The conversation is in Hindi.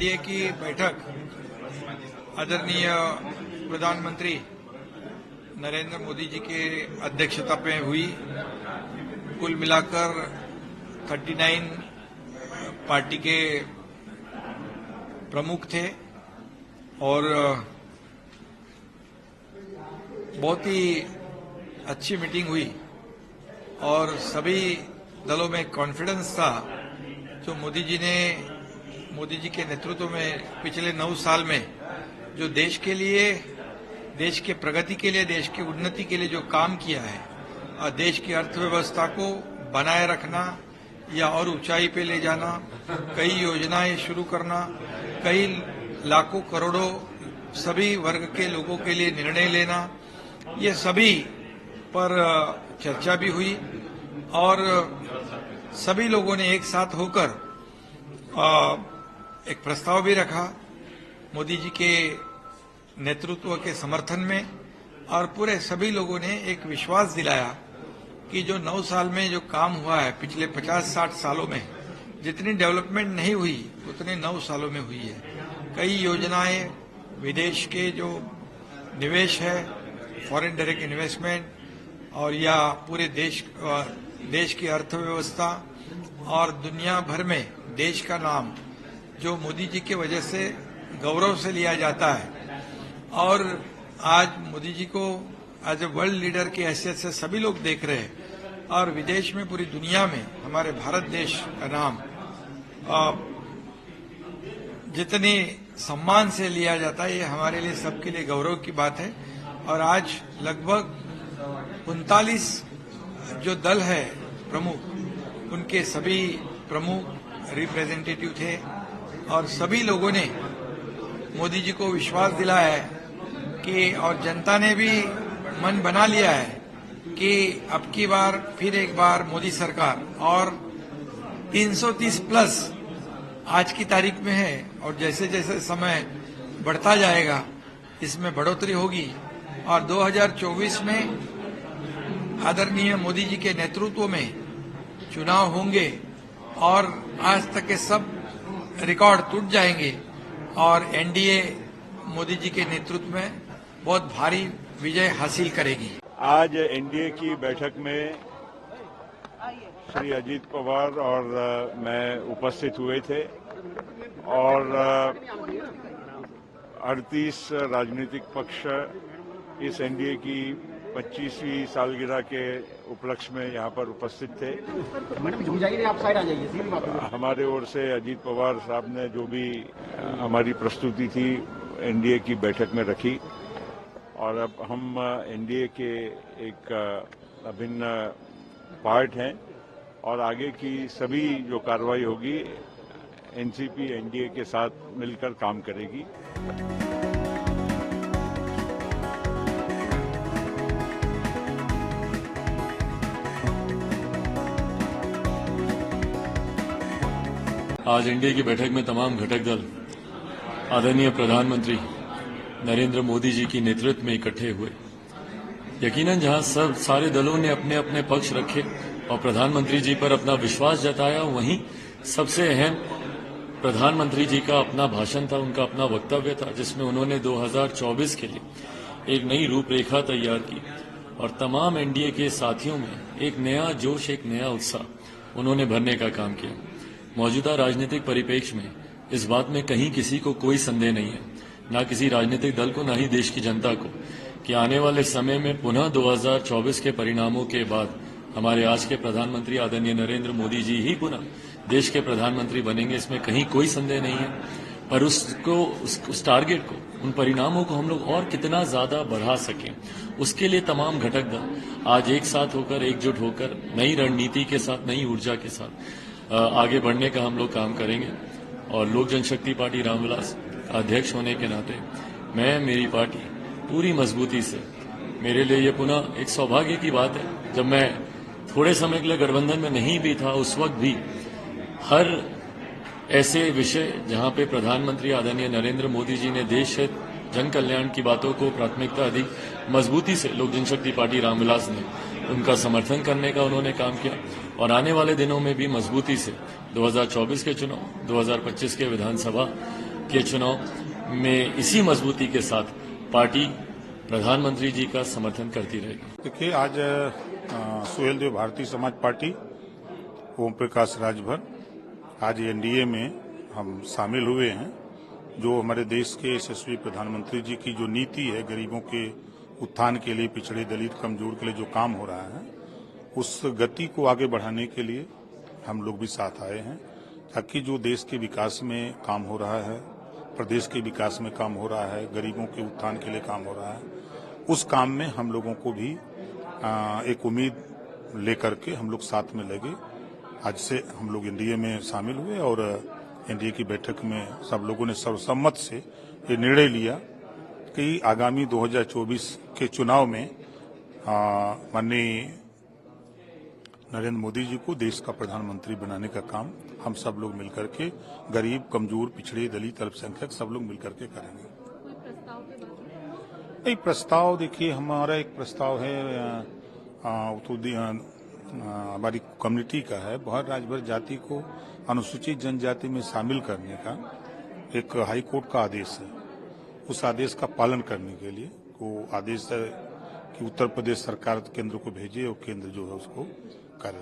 एनडीए की बैठक आदरणीय प्रधानमंत्री नरेंद्र मोदी जी के अध्यक्षता में हुई। कुल मिलाकर 39 पार्टी के प्रमुख थे और बहुत ही अच्छी मीटिंग हुई और सभी दलों में कॉन्फिडेंस था जो मोदी जी के नेतृत्व में पिछले 9 साल में जो देश के लिए, देश के प्रगति के लिए, देश की उन्नति के लिए जो काम किया है और देश की अर्थव्यवस्था को बनाए रखना या और ऊंचाई पे ले जाना, कई योजनाएं शुरू करना, कई लाखों करोड़ों सभी वर्ग के लोगों के लिए निर्णय लेना, ये सभी पर चर्चा भी हुई और सभी लोगों ने एक साथ होकर एक प्रस्ताव भी रखा मोदी जी के नेतृत्व के समर्थन में और पूरे सभी लोगों ने एक विश्वास दिलाया कि जो 9 साल में जो काम हुआ है, पिछले 50-60 सालों में जितनी डेवलपमेंट नहीं हुई उतने 9 सालों में हुई है। कई योजनाएं, विदेश के जो निवेश है, फॉरेन डायरेक्ट इन्वेस्टमेंट और या पूरे देश की अर्थव्यवस्था और दुनिया भर में देश का नाम जो मोदी जी की वजह से गौरव से लिया जाता है और आज मोदी जी को एज ए वर्ल्ड लीडर की हैसियत से सभी लोग देख रहे हैं और विदेश में, पूरी दुनिया में हमारे भारत देश का नाम जितने सम्मान से लिया जाता है, ये हमारे लिए सबके लिए गौरव की बात है। और आज लगभग 39 जो दल है प्रमुख, उनके सभी प्रमुख रिप्रेजेंटेटिव थे और सभी लोगों ने मोदी जी को विश्वास दिलाया है कि, और जनता ने भी मन बना लिया है कि अब की बार फिर एक बार मोदी सरकार और 330 प्लस आज की तारीख में है और जैसे जैसे समय बढ़ता जाएगा इसमें बढ़ोतरी होगी और 2024 में आदरणीय मोदी जी के नेतृत्व में चुनाव होंगे और आज तक के सब रिकॉर्ड टूट जाएंगे और एनडीए मोदी जी के नेतृत्व में बहुत भारी विजय हासिल करेगी। आज एनडीए की बैठक में श्री अजीत पवार और मैं उपस्थित हुए थे और 38 राजनीतिक पक्ष इस एनडीए की 25वीं सालगिरह के उपलक्ष्य में यहाँ पर उपस्थित थे। हमारे ओर से अजीत पवार साहब ने जो भी हमारी प्रस्तुति थी एनडीए की बैठक में रखी और अब हम एनडीए के एक अभिन्न पार्ट हैं और आगे की सभी जो कार्रवाई होगी एनसीपी एनडीए के साथ मिलकर काम करेगी। आज एनडीए की बैठक में तमाम घटक दल आदरणीय प्रधानमंत्री नरेंद्र मोदी जी की नेतृत्व में इकट्ठे हुए। यकीनन जहां सब सारे दलों ने अपने अपने पक्ष रखे और प्रधानमंत्री जी पर अपना विश्वास जताया, वहीं सबसे अहम प्रधानमंत्री जी का अपना भाषण था, उनका अपना वक्तव्य था जिसमें उन्होंने 2024 के लिए एक नई रूपरेखा तैयार की और तमाम एनडीए के साथियों में एक नया जोश, एक नया उत्साह उन्होंने भरने का काम किया। मौजूदा राजनीतिक परिप्रेक्ष्य में इस बात में कहीं किसी को कोई संदेह नहीं है, न किसी राजनीतिक दल को, न ही देश की जनता को, कि आने वाले समय में पुनः 2024 के परिणामों के बाद हमारे आज के प्रधानमंत्री आदरणीय नरेंद्र मोदी जी ही पुनः देश के प्रधानमंत्री बनेंगे। इसमें कहीं कोई संदेह नहीं है। पर उस टारगेट को, उन परिणामों को हम लोग और कितना ज्यादा बढ़ा सकें, उसके लिए तमाम घटक दल आज एक साथ होकर, एकजुट होकर, नई रणनीति के साथ, नई ऊर्जा के साथ आगे बढ़ने का हम लोग काम करेंगे। और लोक जनशक्ति पार्टी रामविलास अध्यक्ष होने के नाते मैं, मेरी पार्टी पूरी मजबूती से, मेरे लिए ये पुनः एक सौभाग्य की बात है, जब मैं थोड़े समय के लिए गठबंधन में नहीं भी था उस वक्त भी हर ऐसे विषय जहां पे प्रधानमंत्री आदरणीय नरेंद्र मोदी जी ने देश हित, जन कल्याण की बातों को प्राथमिकता दी, मजबूती से लोक जनशक्ति पार्टी रामविलास ने उनका समर्थन करने का उन्होंने काम किया और आने वाले दिनों में भी मजबूती से 2024 के चुनाव, 2025 के विधानसभा के चुनाव में इसी मजबूती के साथ पार्टी प्रधानमंत्री जी का समर्थन करती रहेगी। देखिए, आज सुहेलदेव भारतीय समाज पार्टी, ओम प्रकाश राजभर, आज एनडीए में हम शामिल हुए हैं। जो हमारे देश के यशस्वी प्रधानमंत्री जी की जो नीति है, गरीबों के उत्थान के लिए, पिछड़े दलित कमजोर के लिए जो काम हो रहा है, उस गति को आगे बढ़ाने के लिए हम लोग भी साथ आए हैं, ताकि जो देश के विकास में काम हो रहा है, प्रदेश के विकास में काम हो रहा है, गरीबों के उत्थान के लिए काम हो रहा है, उस काम में हम लोगों को भी एक उम्मीद लेकर के हम लोग साथ में लगे। आज से हम लोग एनडीए में शामिल हुए और एनडीए की बैठक में सब लोगों ने सर्वसम्मत से ये निर्णय लिया कि आगामी 2024 के चुनाव में माननीय नरेंद्र मोदी जी को देश का प्रधानमंत्री बनाने का काम हम सब लोग मिलकर के, गरीब, कमजोर, पिछड़े, दलित, अल्पसंख्यक सब लोग मिलकर के करेंगे। एक प्रस्ताव, देखिए, हमारा एक प्रस्ताव है, हमारी कम्युनिटी का है, बहुत राजभर जाति को अनुसूचित जनजाति में शामिल करने का एक हाई कोर्ट का आदेश है। उस आदेश का पालन करने के लिए वो आदेश है कि उत्तर प्रदेश सरकार केंद्र को भेजे और केंद्र जो है उसको करे।